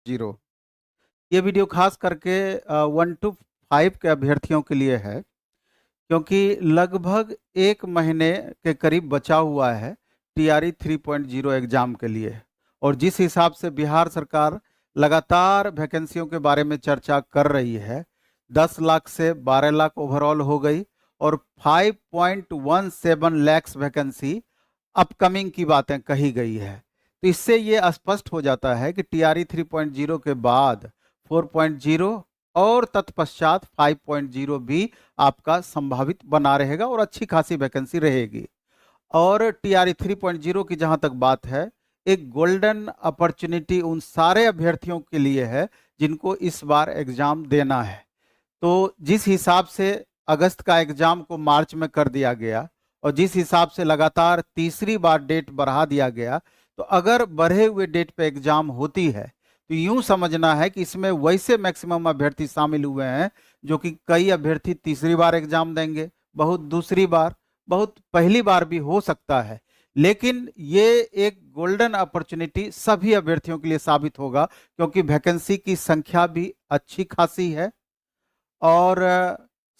Zero. ये video खास करके 1 to 5 के अभ्यर्थियों के लिए है, क्योंकि लगभग 1 महीने के करीब बचा हुआ है टीआरई 3.0 एग्जाम के लिए। और जिस हिसाब से बिहार सरकार लगातार वैकेंसियों के बारे में चर्चा कर रही है, 10 लाख से 12 लाख ओवरऑल हो गई और 5.17 लाख वैकेंसी अपकमिंग की बातें कही गई है। तो इससे ये स्पष्ट हो जाता है कि टीआरई 3.0 के बाद 4.0 और तत्पश्चात 5.0 भी आपका संभावित बना रहेगा और अच्छी खासी वैकेंसी रहेगी। और टीआरई 3.0 की जहां तक बात है, एक गोल्डन अपॉर्चुनिटी उन सारे अभ्यर्थियों के लिए है जिनको इस बार एग्जाम देना है। तो जिस हिसाब से अगस्त का एग्जाम को मार्च में कर दिया गया और जिस हिसाब से लगातार तीसरी बार डेट बढ़ा दिया गया, तो अगर बढ़े हुए डेट पे एग्जाम होती है तो यूं समझना है कि इसमें वैसे मैक्सिमम अभ्यर्थी शामिल हुए हैं जो कि कई अभ्यर्थी तीसरी बार एग्जाम देंगे, बहुत दूसरी बार, बहुत पहली बार भी हो सकता है। लेकिन ये एक गोल्डन अपॉर्चुनिटी सभी अभ्यर्थियों के लिए साबित होगा, क्योंकि वैकेंसी की संख्या भी अच्छी खासी है और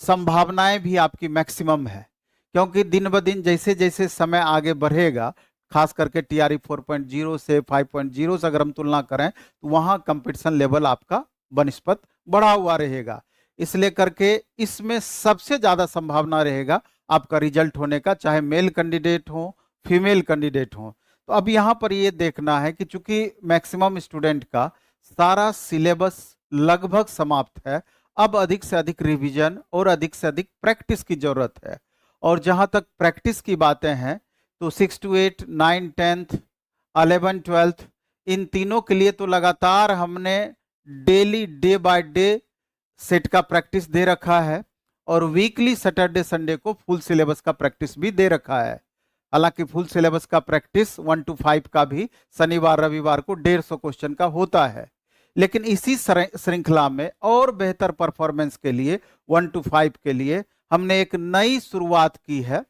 संभावनाएं भी आपकी मैक्सिमम है। क्योंकि दिन ब दिन जैसे जैसे समय आगे बढ़ेगा, खास करके टीआरई 4.0 से 5.0 से अगर हम तुलना करें, तो वहां कंपटीशन लेवल आपका बनिस्पत बढ़ा हुआ रहेगा। इसलिए करके इसमें सबसे ज्यादा संभावना रहेगा आपका रिजल्ट होने का, चाहे मेल कैंडिडेट हो फीमेल कैंडिडेट हो। तो अब यहाँ पर ये देखना है कि चूंकि मैक्सिमम स्टूडेंट का सारा सिलेबस लगभग समाप्त है, अब अधिक से अधिक रिवीजन और अधिक से अधिक प्रैक्टिस की जरूरत है। और जहां तक प्रैक्टिस की बातें हैं, तो 6 to 8, 9, 10th, 11, 12th, इन तीनों के लिए तो लगातार हमने daily day by day set का प्रैक्टिस दे रखा है और वीकली सैटरडे संडे को फुल सिलेबस का प्रैक्टिस भी दे रखा है। हालांकि फुल सिलेबस का प्रैक्टिस 1 to 5 का भी शनिवार रविवार को 150 क्वेश्चन का होता है। लेकिन इसी श्रृंखला में और बेहतर परफॉर्मेंस के लिए 1 to 5 के लिए हमने एक नई शुरुआत की है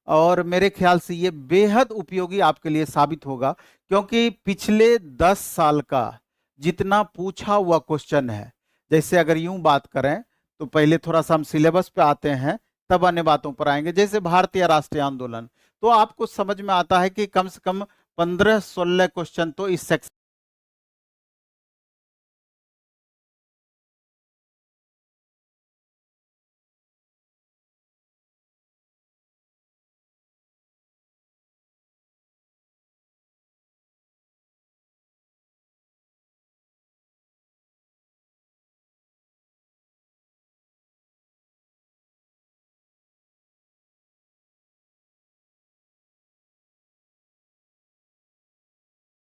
और मेरे ख्याल से ये बेहद उपयोगी आपके लिए साबित होगा, क्योंकि पिछले 10 साल का जितना पूछा हुआ क्वेश्चन है, जैसे अगर यूं बात करें तो पहले थोड़ा सा हम सिलेबस पे आते हैं, तब अन्य बातों पर आएंगे। जैसे भारतीय राष्ट्रीय आंदोलन, तो आपको समझ में आता है कि कम से कम 15-16 क्वेश्चन तो इस सेक्शन